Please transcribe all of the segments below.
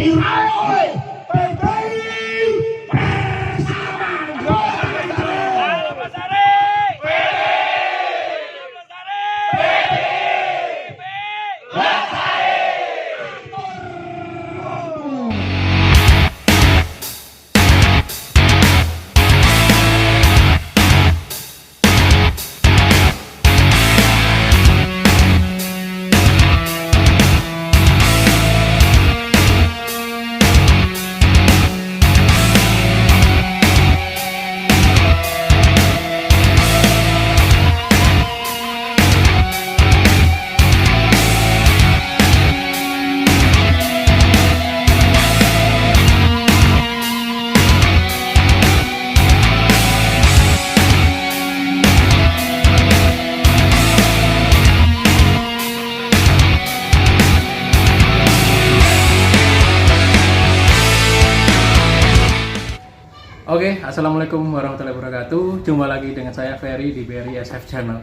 diraih oleh PDI Bersama. Oke, assalamualaikum warahmatullahi wabarakatuh. Jumpa lagi dengan saya Ferry di BRI SF Channel.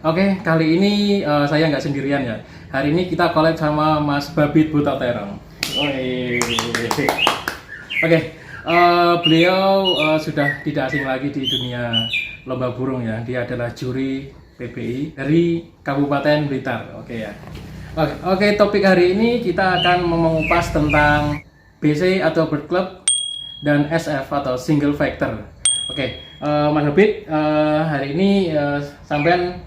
Oke, kali ini saya nggak sendirian ya. Hari ini kita collab sama Mas Babit Buta Terong. Oke, beliau sudah tidak asing lagi di dunia lomba burung ya. Dia adalah juri PBI dari Kabupaten Blitar. Oke ya. Oke, topik hari ini kita akan mengupas tentang BC atau Bird Club dan SF atau single factor. Oke, Mas Babit, hari ini sampean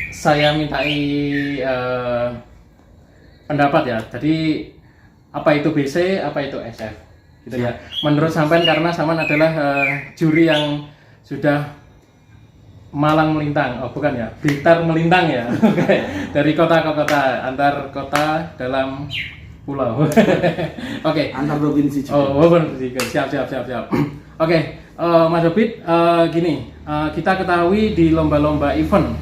saya mintai pendapat ya. Jadi apa itu BC, apa itu SF, gitu ya. Menurut sampean, karena sampean adalah juri yang sudah malang melintang, oh bukan ya, Blitar melintang ya. Dari kota ke kota, antar kota dalam pulau. Oke. Antar provinsi juga. Oh, provinsi. Siap. Oke, Mas Babit, gini, kita ketahui di lomba-lomba event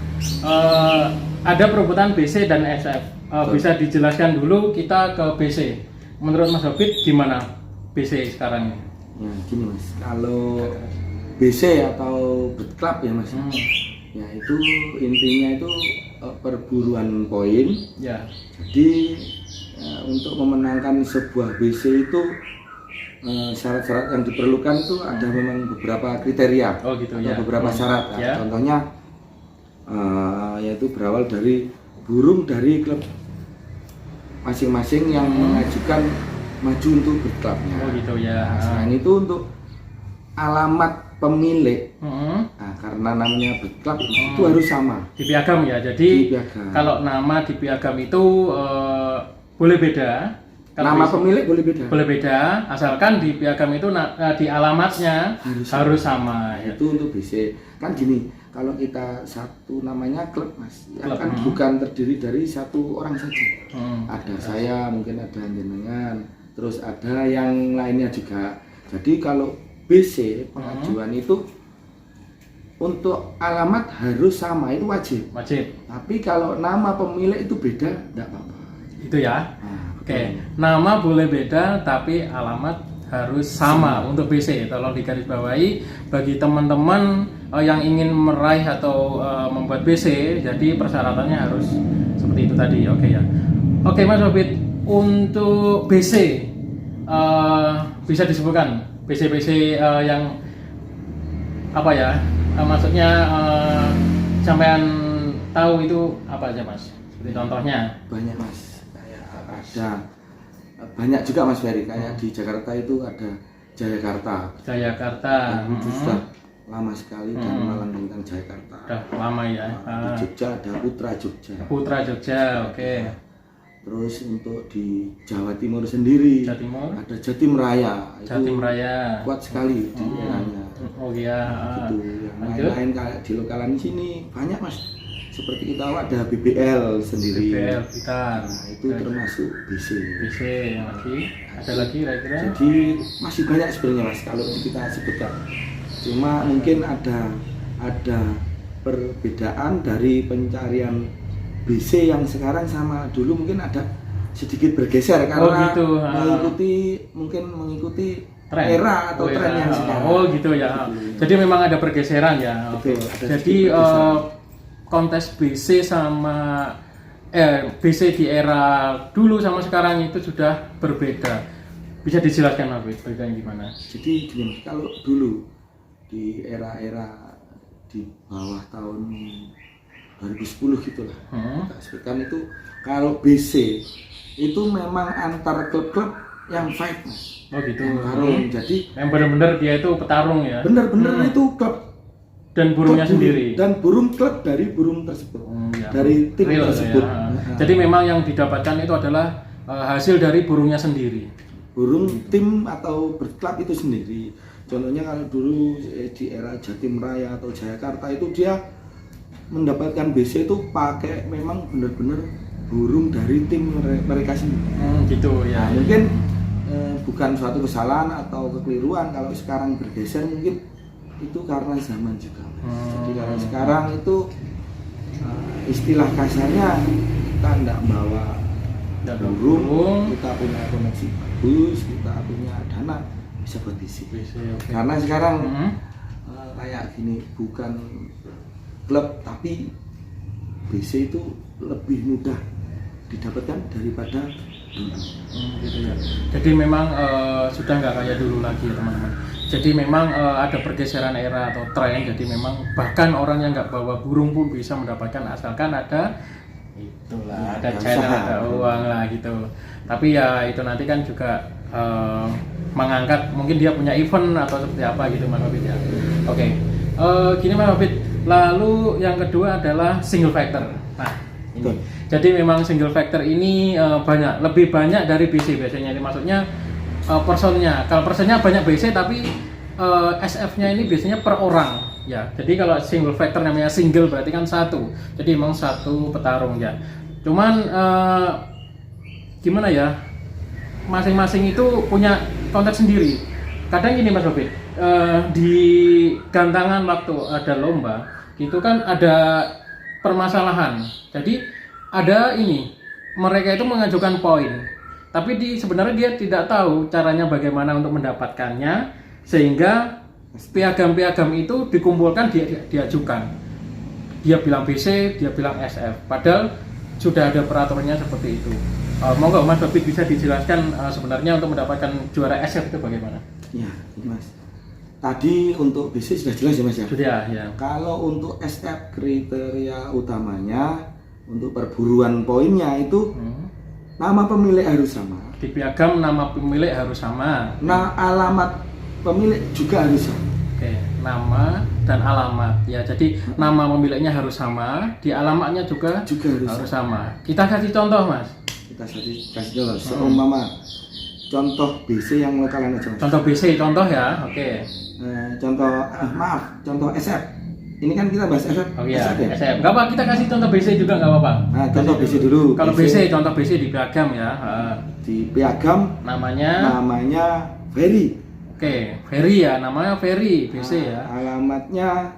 ada perebutan BC dan SF. Bisa dijelaskan dulu kita ke BC. Menurut Mas Babit gimana BC sekarang ini? Ya, gini Mas, kalau BC atau Bird Club ya Mas, ya itu intinya itu perburuan poin. Ya. Jadi untuk memenangkan sebuah BC itu syarat-syarat yang diperlukan itu ada memang beberapa kriteria. Oh gitu ada ya. beberapa syarat. Ya. Contohnya yaitu berawal dari burung dari klub masing-masing yang mengajukan maju untuk Bird Clubnya. Oh gitu ya. Nah, selain itu untuk alamat pemilik, nah, karena namanya Bird Club itu harus sama di piagam ya. Jadi piagam. kalau nama di piagam itu boleh beda. Kalau Nama pemilik boleh beda, asalkan di piagam itu di alamatnya harus sama. Ya. Itu untuk BC. Kan gini, kalau kita satu namanya klub Mas, ya Klub, kan bukan terdiri dari satu orang saja. Ada saya, mungkin ada jenengan, terus ada yang lainnya juga. Jadi kalau BC pengajuan itu untuk alamat harus sama, itu wajib. Tapi kalau nama pemilik itu beda, tidak apa-apa. Itu ya. Nah, Oke, nama boleh beda tapi alamat harus sama untuk BC. Tolong digarisbawahi bagi teman-teman yang ingin meraih atau membuat BC, jadi persyaratannya harus seperti itu tadi. Oke ya. Oke Mas Babit, untuk BC bisa disebutkan BC yang apa ya? Maksudnya sampean tahu itu apa aja Mas? Seperti contohnya. Banyak Mas. Ada banyak juga Mas Ferry, kayak di Jakarta itu ada Jayakarta. Itu sudah lama sekali, dan Malang Melintang Jayakarta. Udah lama ya. Di Jogja ada Putra Jogja. Oke. Terus untuk di Jawa Timur sendiri ada Jatim Raya. Kuat sekali di eranya. Oh iya. Gitu. Yang lain-lain kayak di lokalan sini banyak Mas. Seperti kita tahu ada BBL sendiri. BBL Blitar. Nah, itu termasuk BC. Ada lagi kira-kira? Jadi masih banyak sebenarnya Mas kalau kita sebutkan. Cuma mungkin ada perbedaan dari pencarian BC yang sekarang sama dulu, mungkin ada sedikit bergeser karena mengikuti tren. Era atau tren yang sekarang. Oh gitu ya. Jadi memang ada pergeseran ya. Oke. Jadi kontes BC sama BC di era dulu sama sekarang itu sudah berbeda. Bisa dijelaskan Mas Wid, bedanya gimana? Jadi gini, kalau dulu di era-era di bawah tahun 2010 gitulah, kita sebutkan itu kalau BC itu memang antar klub-klub yang fight Mas. Oh gitu. Tarung. Jadi yang benar-benar dia itu petarung ya. Benar-benar itu klub dan burungnya klub sendiri. Dan burung klub dari burung tersebut. Ya. Dari tim Real, tersebut. Ya. Jadi memang yang didapatkan itu adalah hasil dari burungnya sendiri. Burung tim atau berklub itu sendiri. Contohnya kalau dulu di era Jatim Raya atau Jayakarta itu dia mendapatkan BC itu pakai memang benar-benar burung dari tim mereka sendiri. Gitu ya. Nah, mungkin bukan suatu kesalahan atau kekeliruan kalau sekarang bergeser, mungkin itu karena zaman juga. Jadi kalau sekarang itu istilah kasarnya kita tidak bawa burung, kita punya koneksi bagus, kita punya dana bisa buat BC. Okay. Karena sekarang kayak gini, bukan klub tapi BC itu lebih mudah didapatkan daripada dulu. Gitu ya. Jadi memang sudah nggak kayak dulu lagi ya teman-teman. Jadi memang ada pergeseran era atau tren. Jadi memang bahkan orang yang nggak bawa burung pun bisa mendapatkan asalkan ada itulah, ada channel, ada uang lah gitu. Tapi ya itu nanti kan juga mengangkat, mungkin dia punya event atau seperti apa gitu Mas Wid ya. Oke. Gini Mas Wid. Lalu yang kedua adalah single factor. Nah, ini. Jadi memang single factor ini lebih banyak dari BC biasanya. Ini maksudnya personnya. Kalau personnya banyak BC tapi SF-nya ini biasanya per orang ya. Jadi kalau single factor namanya single berarti kan satu. Jadi memang satu petarung ya. Cuman gimana ya? Masing-masing itu punya konteks sendiri. Kadang gini Mas Wid, di gantangan waktu ada lomba itu kan ada permasalahan. Jadi ada ini, mereka itu mengajukan poin, tapi sebenarnya dia tidak tahu caranya bagaimana untuk mendapatkannya, sehingga piagam-piagam itu dikumpulkan, diajukan. Dia bilang BC, dia bilang SF, padahal sudah ada peraturannya seperti itu. Monggo Mas Wid bisa dijelaskan sebenarnya untuk mendapatkan juara SF itu bagaimana? Ya, ini Mas. Tadi untuk BC sudah jelas ya Mas ya? Sudah ya. Kalau untuk SF kriteria utamanya untuk perburuan poinnya itu nama pemilik harus sama. Di piagam nama pemilik harus sama. Nah, alamat pemilik juga harus sama. Oke, nama dan alamat ya. Jadi nama pemiliknya harus sama, di alamatnya juga harus sama. Kita kasih contoh Mas. Kita kasih contoh. Seumpama contoh BC yang lokalan aja Mas. Contoh BC, contoh ya. Oke. Contoh SF. Ini kan kita bahas SF. Oh iya, SF ya? SF. Enggak apa, kita kasih contoh BC juga enggak apa-apa. Nah, contoh BC dulu. Kalau BC, contoh BC di piagam ya. Di piagam namanya Ferry. Oke, Ferry ya, namanya Ferry, BC ya. Alamatnya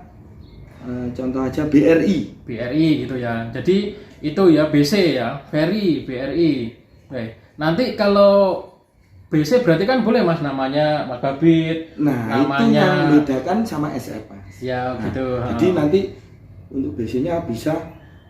contoh aja BRI. BRI gitu ya. Jadi itu ya BC ya, Ferry, BRI. Oke. Nanti kalau BC berarti kan boleh Mas namanya Mas Babit. Nah, namanya itu yang membedakan sama SF Mas. Ya gitu. Jadi nanti untuk BC-nya bisa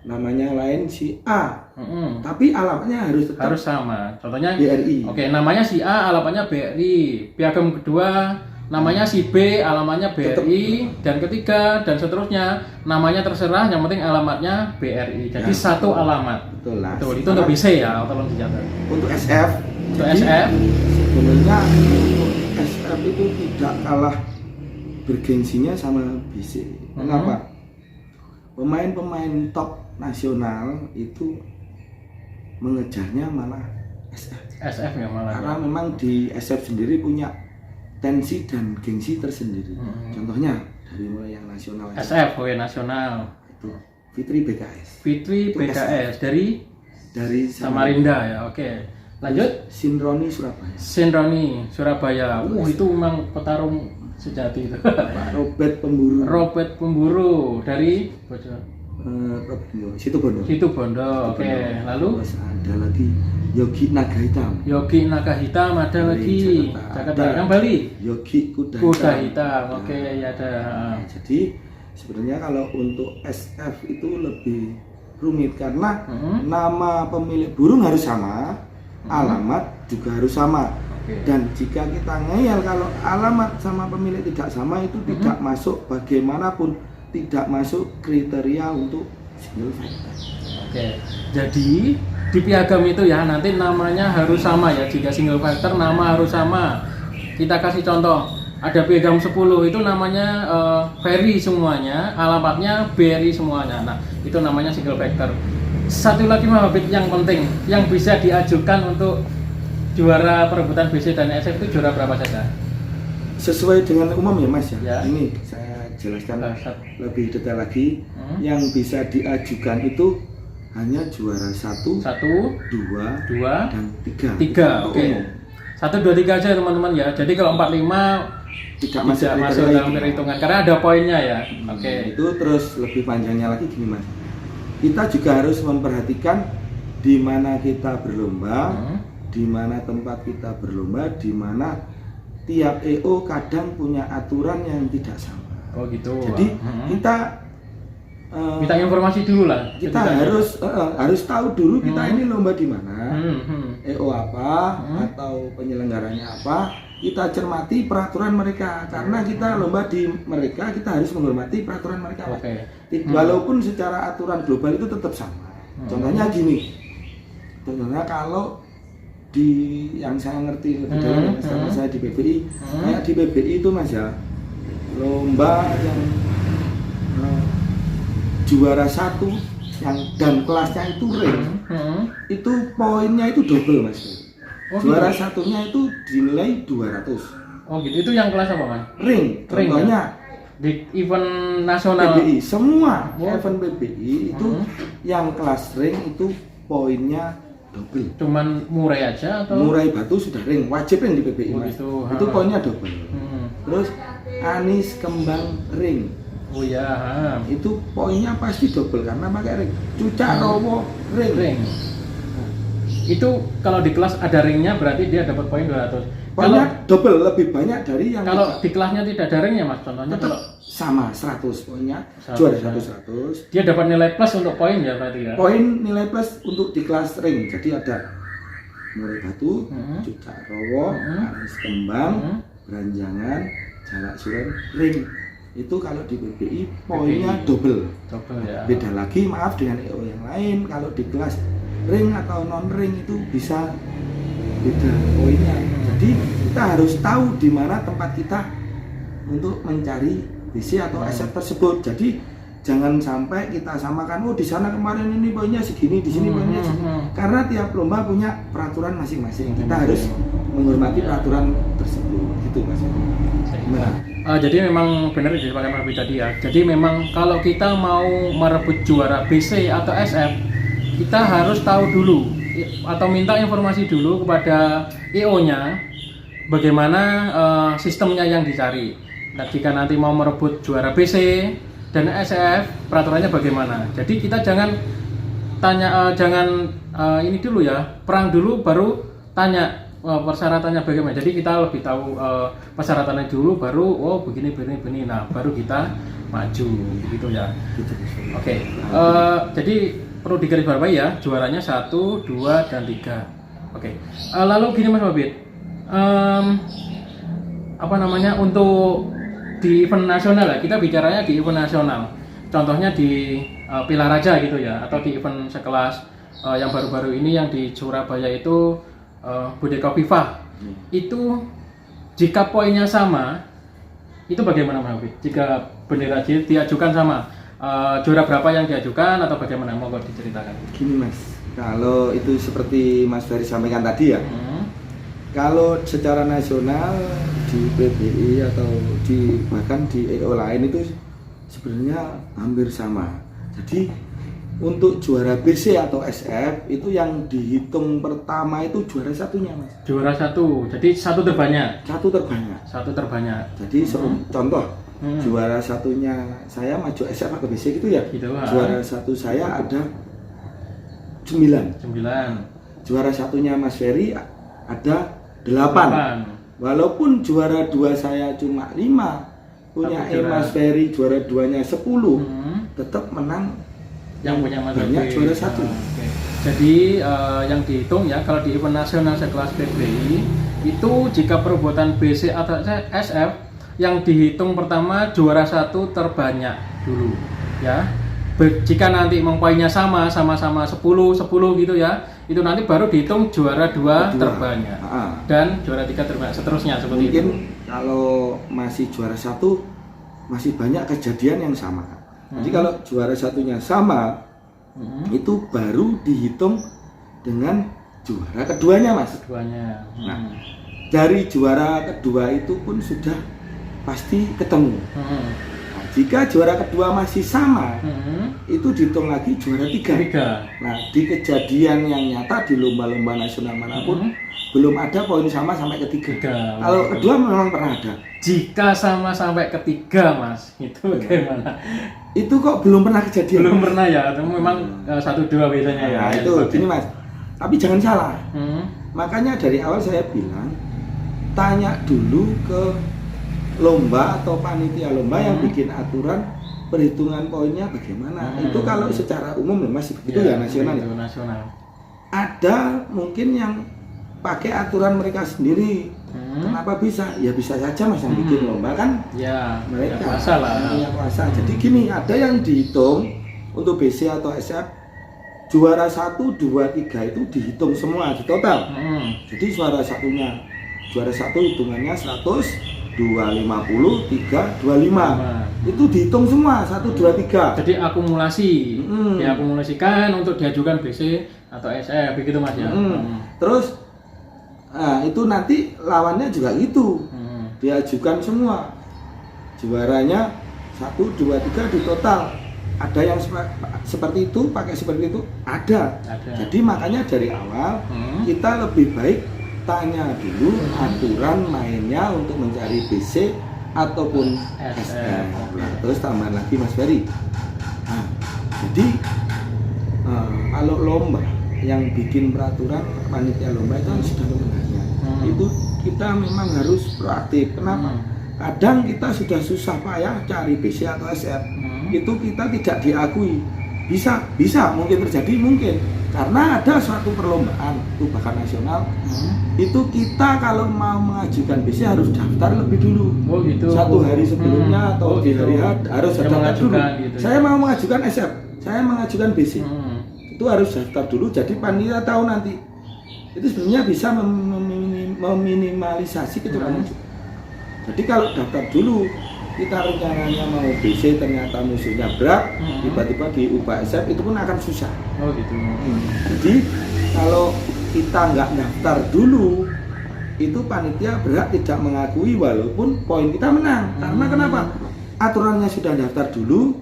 namanya lain si A. Tapi alamatnya harus sama. Contohnya BRI. Oke, namanya si A, alamatnya BRI. Piagam kedua namanya si B, alamatnya BRI, dan ketiga dan seterusnya namanya terserah, yang penting alamatnya BRI. Jadi satu alamat. Betul lah. Betul. Itu untuk BC ya, tolong dicatat. Untuk SF. Untuk SF sebenarnya untuk SF itu tidak kalah bergengsinya sama BC. Kenapa? Pemain-pemain top nasional itu mengejarnya malah SF. SF ya malah. Karena memang di SF sendiri punya tensi dan gengsi tersendiri. Contohnya dari mulai yang nasional. SF, nasional. Itu Fitri BKS. Fitri BKS dari Samarinda ya. Oke. Lanjut. Sinroni Surabaya. Sinroni Surabaya. Itu memang petarung sejati itu. Pak Robert Pemburu. Robert Pemburu dari Situbondo. Oke. Lalu terus ada lagi Yogi Naga Hitam. Ada lagi. Jakarta. Yang Bali. Yogi Kuda Hitam. Oke, ya ada. Jadi sebenarnya kalau untuk SF itu lebih rumit karena nama pemilik burung harus sama, alamat juga harus sama. Dan jika kita ngeyel kalau alamat sama pemilik tidak sama itu tidak masuk, bagaimanapun tidak masuk kriteria untuk single factor. Jadi di piagam itu ya nanti namanya harus sama ya, jika single factor nama harus sama. Kita kasih contoh, ada piagam 10 itu namanya Ferry semuanya, alamatnya BRI semuanya. Nah, itu namanya single factor. Satu lagi Habib yang penting, yang bisa diajukan untuk juara perebutan BC dan SF itu juara berapa saja? Sesuai dengan umum ya Mas ya. Ini saya jelaskan lebih detail lagi. Yang bisa diajukan itu hanya juara 1, 2, dan 3. Oke. 1, 2, 3 aja teman-teman ya. Jadi kalau 4, 5 tidak masuk dalam perhitungan karena ada poinnya ya. Itu terus lebih panjangnya lagi gini Mas. Kita juga harus memperhatikan di mana kita berlomba, di mana tempat kita berlomba, di mana tiap EO kadang punya aturan yang tidak sama. Oh gitu. Jadi kita minta informasi dulu lah. Kita harus tahu dulu kita ini lomba di mana, EO apa atau penyelenggaranya apa. Kita cermati peraturan mereka karena kita lomba di mereka, kita harus menghormati peraturan mereka. Walaupun secara aturan global itu tetap sama. Contohnya gini, contohnya kalau di yang saya ngerti lebih dalam sama saya di PBI, kayak di PBI itu Mas ya, lomba yang juara 1 yang dan kelasnya itu ring, itu poinnya itu double Mas. Juara satunya itu dinilai 200. Oh gitu, itu yang kelas apa Mas? Ring, contohnya di event nasional PBI, semua event PBI itu yang kelas ring itu poinnya double. Cuman murai aja atau? Murai batu sudah ring, wajib ring di PBI Mas. Itu poinnya double. Terus anis kembang ring. Oh ya. Itu poinnya pasti double karena pakai ring. Cucak rowo ring. Itu kalau di kelas ada ringnya berarti dia dapat poin 200. Poinnya double, lebih banyak dari yang kalau di kelasnya tidak ada ringnya Mas, contohnya kalau sama 100 poinnya, juara 100. Dia dapat nilai plus untuk poin ya berarti ya. Poin nilai plus untuk di kelas ring. Jadi ada murai batu, cucak rowo, anis kembang, beranjangan, jalak suren, ring. Itu kalau di PBI poinnya double ya. Beda lagi maaf dengan EO yang lain, kalau di kelas ring atau non ring itu bisa beda poinnya. Jadi kita harus tahu di mana tempat kita untuk mencari BC atau SF tersebut. Jadi jangan sampai kita samakan, oh di sana kemarin ini poinnya segini, di sini poinnya segini. Karena tiap lomba punya peraturan masing-masing. Kita harus menghormati peraturan tersebut. Gitu Mas. Jadi memang benar disampaikan Mas tadi ya. Jadi memang kalau kita mau merebut juara BC atau SF, kita harus tahu dulu atau minta informasi dulu kepada EO-nya bagaimana sistemnya yang dicari. Nah, jika nanti mau merebut juara BC dan SF, peraturannya bagaimana? Jadi kita jangan tanya, ini dulu ya, perang dulu baru tanya persyaratannya bagaimana. Jadi kita lebih tahu persyaratannya dulu, baru begini. Nah, baru kita maju, gitu ya. Jadi perlu digarisbawahi ya, juaranya 1, 2, dan 3. Lalu gini Mas Mabit, untuk di event nasional ya, kita bicaranya di event nasional. Contohnya di Pilar Raja gitu ya, atau di event sekelas yang baru-baru ini yang di Surabaya itu Bodega Viva. Itu jika poinnya sama, itu bagaimana Mas Mabit? Jika bendera diajukan sama, juara berapa yang diajukan atau bagaimana, mau diceritakan? Gini Mas, kalau itu seperti Mas Ferry sampaikan tadi ya, kalau secara nasional di PBI atau bahkan di EO lain itu sebenarnya hampir sama. Jadi untuk juara BC atau SF itu yang dihitung pertama itu juara satunya Mas. Juara 1, jadi satu terbanyak. Satu terbanyak. Jadi contoh. Juara satunya saya maju SF atau BC gitu ya. Juara satu saya ada 9. Juara satunya Mas Ferry ada 8. Walaupun juara 2 saya cuma 5, punya Mas Ferry juara 2-nya 10, tetap menang yang punya Mas banyak juara 1. Jadi yang dihitung ya, kalau di event nasional sekelas PBI itu jika perbuatan BC atau SF yang dihitung pertama juara 1 terbanyak dulu ya. Jika nanti poinnya sama-sama 10 gitu ya, itu nanti baru dihitung juara 2 terbanyak dan juara 3 terbanyak, seterusnya seperti mungkin itu. Kalau masih juara 1 masih banyak kejadian yang sama. Jadi kalau juara satunya sama itu baru dihitung dengan juara keduanya, Mas. Keduanya. Nah, dari juara kedua itu pun sudah pasti ketemu. Jika juara kedua masih sama, itu dihitung lagi juara 3. Nah, di kejadian yang nyata di lomba-lomba nasional manapun belum ada poin sama sampai ketiga. Kalau kedua memang pernah ada. Jika sama sampai ketiga, Mas, itu bagaimana? Itu kok belum pernah kejadian? Belum pernah ya, itu memang 1-2 biasanya ya. Nah, itu gini, Mas. Tapi jangan salah. Makanya dari awal saya bilang, tanya dulu ke lomba atau panitia lomba yang bikin aturan perhitungan poinnya bagaimana. Itu kalau secara umum masih begitu ya, nasional ya. Nasional. Ada mungkin yang pakai aturan mereka sendiri. Kenapa bisa? Ya bisa saja Mas yang bikin lomba kan. Ya, mereka kuasa lah. Punya kuasa. Jadi gini, ada yang dihitung untuk BC atau SF juara 1, 2, 3 itu dihitung semua di total. Jadi juara 1 hitungannya 100, 250, 3, 25. Itu dihitung semua 1, 2, 3. Jadi akumulasi, diakumulasikan untuk diajukan BC atau SF begitu Mas ya. Terus itu nanti lawannya juga gitu. Diajukan semua. Juaranya 1, 2, 3 di total. Ada yang seperti itu, pakai seperti itu, ada. Jadi makanya dari awal kita lebih baik tanya dulu aturan mainnya untuk mencari BC ataupun SF. Terus tambahan lagi Mas Ferry. Nah, jadi kalau lomba yang bikin peraturan panitia lomba itu sudah membenarnya. Itu kita memang harus proaktif. Kenapa? Kadang kita sudah susah payah cari BC atau SF. Itu kita tidak diakui. Bisa mungkin terjadi, mungkin karena ada suatu perlombaan itu bahkan nasional, itu kita kalau mau mengajukan BC harus daftar lebih dulu. Gitu. 1 hari sebelumnya atau di hari harus daftar dulu. Gitu. Saya mau mengajukan SF, saya mengajukan BC, itu harus daftar dulu. Jadi panitia tahu nanti. Itu sebenarnya bisa meminimalisasi kecurangan. Jadi kalau daftar dulu, kita rencananya mau BC ternyata musuhnya berat, tiba-tiba diubah SF, itu pun akan susah. Gitu. Jadi kalau kita nggak daftar dulu, itu panitia berhak tidak mengakui walaupun poin kita menang. Karena kenapa? Aturannya sudah daftar dulu,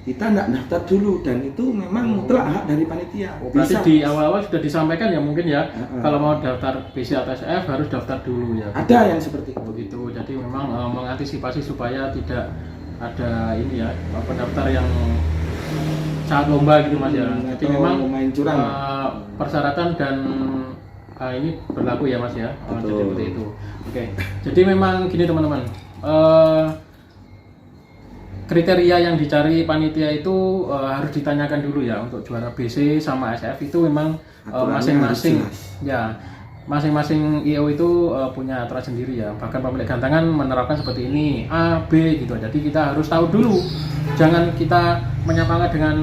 kita nggak daftar dulu, dan itu memang mutlak hak dari panitia. Berarti di awal-awal sudah disampaikan ya mungkin ya, kalau mau daftar BC atau SF harus daftar dulu ya. Ada yang seperti itu. Begitu. Jadi memang mengantisipasi supaya tidak ada ini ya pendaftar yang saat lomba gitu Mas ya. Jadi memang main curang. Persyaratan dan ini berlaku ya Mas ya. Jadi seperti itu. Oke. Jadi memang gini teman-teman. Kriteria yang dicari panitia itu harus ditanyakan dulu ya untuk juara BC sama SF itu memang masing-masing ya. Masing-masing IO itu punya aturan sendiri ya. Bahkan pemilik gantangan menerapkan seperti ini A, B gitu. Jadi kita harus tahu dulu. Jangan kita menyamakan dengan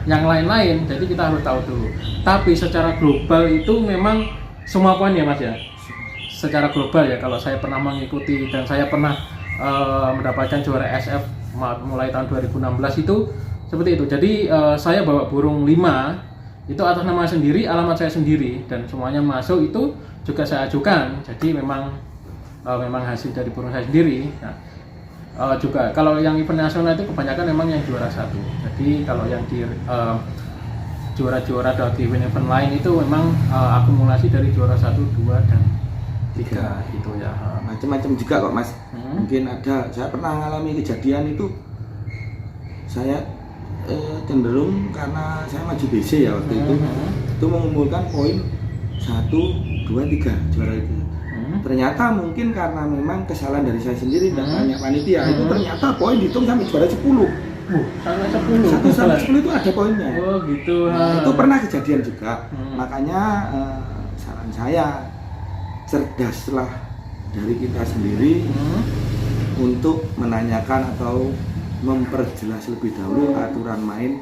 yang lain-lain. Jadi kita harus tahu dulu. Tapi secara global itu memang semua poin ya Mas ya. Secara global ya, kalau saya pernah mengikuti dan saya pernah mendapatkan juara SF mulai tahun 2016 itu seperti itu. Jadi saya bawa burung 5 itu atas nama sendiri, alamat saya sendiri, dan semuanya masuk itu juga saya ajukan. Jadi memang hasil dari burung saya sendiri. Nah, juga kalau yang event nasional itu kebanyakan memang yang juara 1. Jadi kalau yang di juara-juara dari event lain itu memang akumulasi dari juara 1, 2, dan 3 gitu ya. Macam-macam juga kok Mas. Mungkin ada, saya pernah mengalami kejadian itu, saya cenderung karena saya maju BC ya waktu itu mengumpulkan poin 1, 2, 3 juara itu. Ternyata mungkin karena memang kesalahan dari saya sendiri dan banyak panitia, itu ternyata poin dihitung sampai juara 10. Sampai 10. 1 sampai 10 itu ada poinnya. Gitu. Itu pernah kejadian juga. Makanya saran saya, cerdaslah dari kita sendiri untuk menanyakan atau memperjelas lebih dahulu aturan main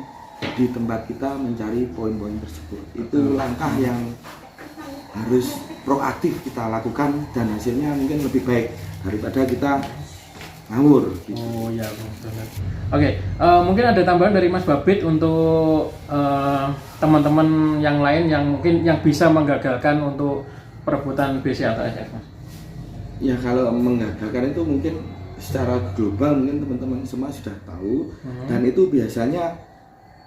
di tempat kita mencari poin-poin tersebut. Itu langkah yang harus proaktif kita lakukan dan hasilnya mungkin lebih baik daripada kita ngawur gitu. Oh ya, benar. Oke, mungkin ada tambahan dari Mas Babit untuk teman-teman yang lain yang mungkin yang bisa menggagalkan untuk perebutan BC atau SF, Mas? Ya kalau menggagalkan itu mungkin secara global mungkin teman-teman semua sudah tahu dan itu biasanya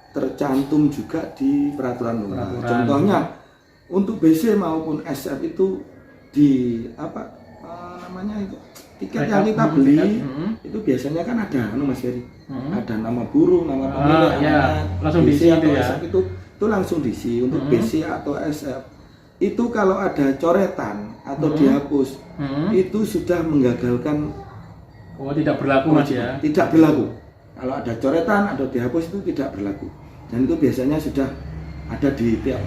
tercantum juga di peraturan lomba. Contohnya untuk BC maupun SF itu di apa namanya itu tiket yang kita beli itu biasanya kan ada Mas Heri, ada nama burung, nama pemilik, langsung diisi itu ya. SF itu langsung diisi untuk BC atau SF. Itu kalau ada coretan atau dihapus itu sudah menggagalkan. Oh, tidak berlaku Mas ya? Tidak berlaku. Kalau ada coretan atau dihapus itu tidak berlaku. Dan itu biasanya sudah ada di tiap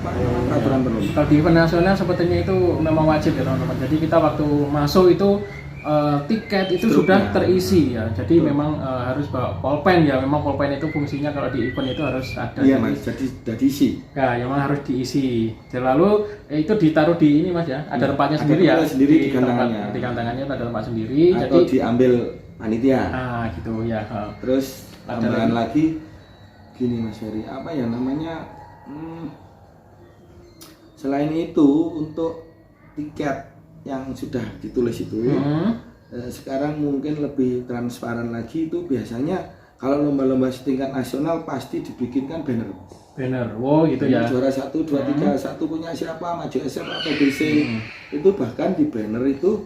peraturan perlomba. Kalau di event nasional sepertinya itu memang wajib ya teman-teman. Jadi kita waktu masuk itu tiket itu sudah terisi ya. Jadi memang harus bawa pulpen ya. Memang pulpen itu fungsinya kalau di event itu harus ada. Iya Mas, jadi diisi. Ya, memang harus diisi. Lalu itu ditaruh di ini Mas ya. Ada tempatnya sendiri ya. Sendiri di kantangannya. Di kantangannya ada tempat sendiri. Atau jadi diambil panitia. Gitu ya. Terus tambahan lagi gini Mas Ferry, apa ya namanya? Selain itu untuk tiket yang sudah ditulis itu sekarang mungkin lebih transparan lagi. Itu biasanya kalau lomba-lomba setingkat nasional pasti dibikinkan banner. Wow gitu ya. Juara 1, 2, 3, 1 punya siapa, maju SF atau BC. Itu bahkan di banner itu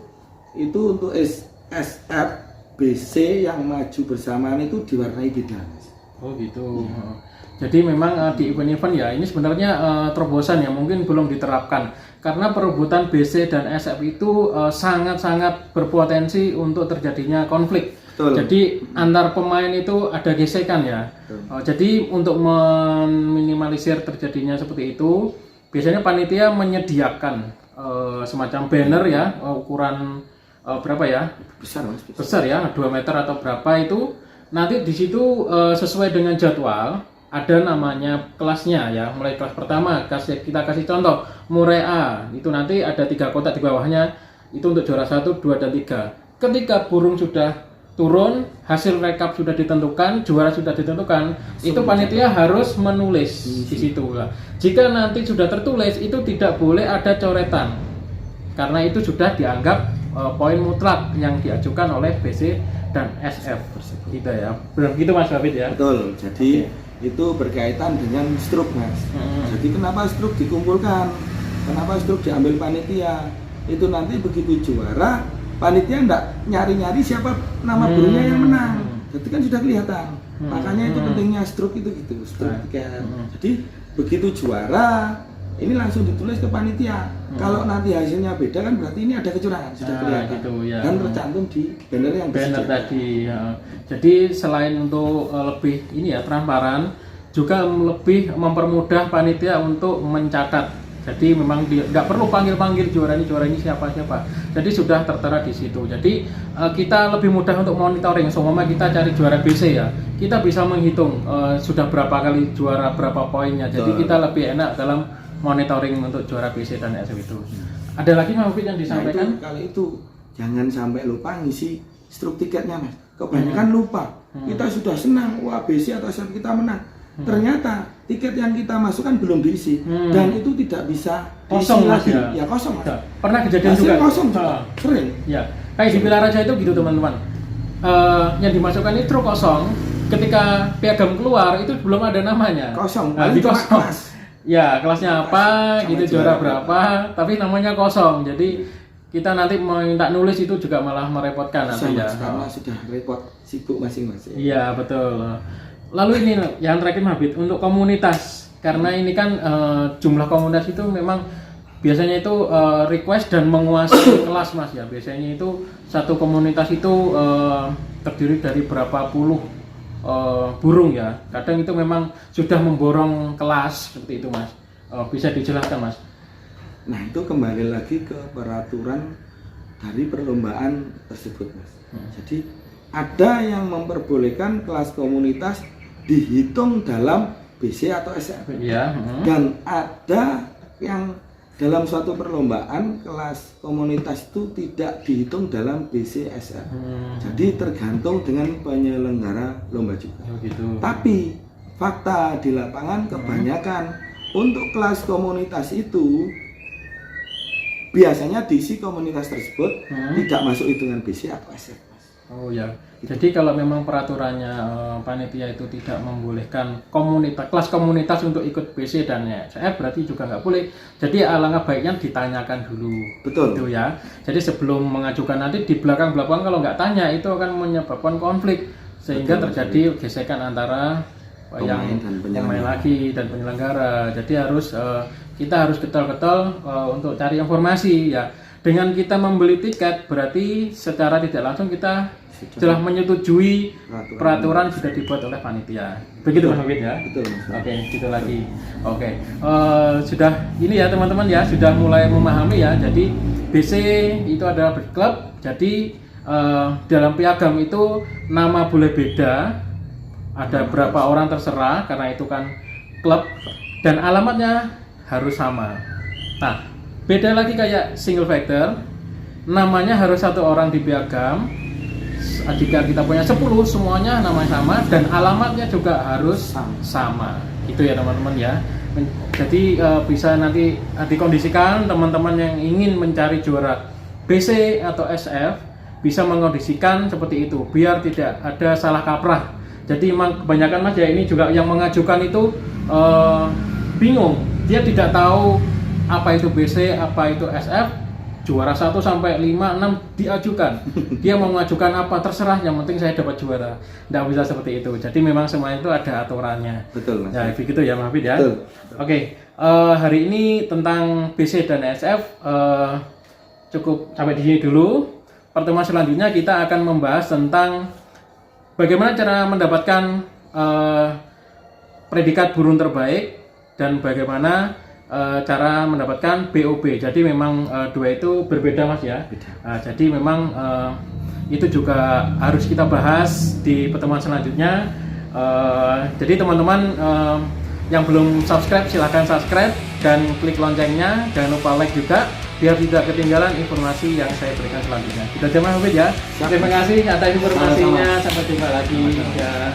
untuk SF, BC yang maju bersamaan itu diwarnai beda. Oh gitu. Jadi memang di event-event ya ini sebenarnya terobosan yang mungkin belum diterapkan karena perebutan BC dan SF itu sangat-sangat berpotensi untuk terjadinya konflik. Betul. Jadi antar pemain itu ada gesekan ya. Jadi untuk meminimalisir terjadinya seperti itu, biasanya panitia menyediakan semacam banner ya, ukuran berapa ya? Besar ya, 2 meter atau berapa itu. Nanti di situ sesuai dengan jadwal ada namanya kelasnya ya. Mulai kelas pertama kita kasih contoh Murai A, itu nanti ada 3 kotak di bawahnya itu untuk juara 1, 2 dan 3. Ketika burung sudah turun, hasil rekap sudah ditentukan, juara sudah ditentukan, itu panitia harus menulis di situ. Jika nanti sudah tertulis itu tidak boleh ada coretan. Karena itu sudah dianggap poin mutlak yang diajukan oleh BC dan SF gitu ya. Benar gitu Mas Babit ya? Betul. Jadi itu berkaitan dengan struk Mas. Jadi kenapa struk dikumpulkan? Kenapa struk diambil panitia? Itu nanti begitu juara, panitia enggak nyari-nyari siapa nama burungnya yang menang. Jadi kan sudah kelihatan. Makanya itu pentingnya struk itu gitu, struk tiket. Jadi begitu juara, ini langsung ditulis ke panitia. Kalau nanti hasilnya beda kan berarti ini ada kecurangan, sudah kelihatan. Gitu, ya. Dan tercantum di banner yang banner tadi. Ya. Jadi selain untuk lebih ini ya transparan, juga lebih mempermudah panitia untuk mencatat. Jadi memang nggak perlu panggil-panggil juara ini siapa. Jadi sudah tertera di situ. Jadi kita lebih mudah untuk monitoring. Seumpama kita cari juara BC ya, kita bisa menghitung sudah berapa kali juara, berapa poinnya. Jadi kita lebih enak dalam monitoring untuk juara BC dan SF itu. Ada lagi Mas Babit yang disampaikan? Kalau itu jangan sampai lupa ngisi struk tiketnya Mas. Kebanyakan lupa. Kita sudah senang, wah BC atau SF kita menang. Ternyata tiket yang kita masukkan belum diisi dan itu tidak bisa kosong lagi. Ya kosong Mas. Pernah kejadian juga. Kosong juga. Sering. Ya. Kayak di Pilaraja itu gitu teman-teman. Yang dimasukkan itu kosong. Ketika piagam keluar itu belum ada namanya. Kosong. Di kosong. Ya, kelasnya apa, gitu juara berapa, tapi namanya kosong. Jadi kita nanti minta nulis itu juga malah merepotkan nanti ya. Karena sudah repot, sibuk masing-masing. Iya, betul. Lalu ini yang terakhir Mas Babit untuk komunitas. Karena ini kan jumlah komunitas itu memang biasanya itu request dan menguasai kelas Mas ya. Biasanya itu satu komunitas itu terdiri dari berapa puluh burung ya. Kadang itu memang sudah memborong kelas seperti itu Mas. Bisa dijelaskan Mas? Nah itu kembali lagi ke peraturan dari perlombaan tersebut, Mas. Jadi ada yang memperbolehkan kelas komunitas dihitung dalam BC atau SF. Iya. Dan ada yang dalam suatu perlombaan kelas komunitas itu tidak dihitung dalam BC SF. Jadi tergantung dengan penyelenggara lomba juga. Oh, gitu. Tapi fakta di lapangan kebanyakan untuk kelas komunitas itu biasanya diisi komunitas tersebut tidak masuk hitungan BC atau SF. Oh ya, jadi kalau memang peraturannya panitia itu tidak membolehkan kelas komunitas untuk ikut BC dan SF, berarti juga nggak boleh. Jadi alangkah baiknya ditanyakan dulu. Betul. Gitu ya. Jadi sebelum mengajukan nanti di belakang-belakang kalau nggak tanya itu akan menyebabkan konflik sehingga terjadi gesekan antara pemain lagi dan penyelenggara. Jadi kita harus getol-getol untuk cari informasi ya. Dengan kita membeli tiket berarti secara tidak langsung kita sudah menyetujui peraturan sudah dibuat oleh panitia. Begitu Mas Mufid ya? Betul Mas. Oke, gitu lagi. Oke. Sudah ini ya teman-teman ya, sudah mulai memahami ya. Jadi BC itu adalah klub. Jadi dalam piagam itu nama boleh beda. Ada berapa orang terserah karena itu kan klub dan alamatnya harus sama. Nah, beda lagi kayak single factor, namanya harus satu orang di piagam. Jika kita punya 10 semuanya namanya sama dan alamatnya juga harus sama. Itu ya teman-teman ya. Jadi bisa nanti dikondisikan teman-teman yang ingin mencari juara BC atau SF bisa mengkondisikan seperti itu biar tidak ada salah kaprah. Jadi memang kebanyakan Mas ya ini juga yang mengajukan itu bingung. Dia tidak tahu apa itu BC, apa itu SF, juara 1 sampai 5, 6 diajukan. Dia mau mengajukan apa terserah, yang penting saya dapat juara. Tidak bisa seperti itu. Jadi memang semuanya itu ada aturannya. Betul Mas. Ya begitu ya Mas Hafid ya. Betul. Oke, hari ini tentang BC dan SF cukup sampai di sini dulu. Pertemuan selanjutnya kita akan membahas tentang bagaimana cara mendapatkan predikat burung terbaik dan bagaimana cara mendapatkan BOB. Jadi memang dua itu berbeda Mas ya. Jadi memang itu juga harus kita bahas di pertemuan selanjutnya. Jadi teman-teman yang belum subscribe silahkan subscribe dan klik loncengnya. Jangan lupa like juga biar tidak ketinggalan informasi yang saya berikan selanjutnya. Kita jumpa Mas ya. Terima kasih atas informasinya. Sampai jumpa lagi. Ya.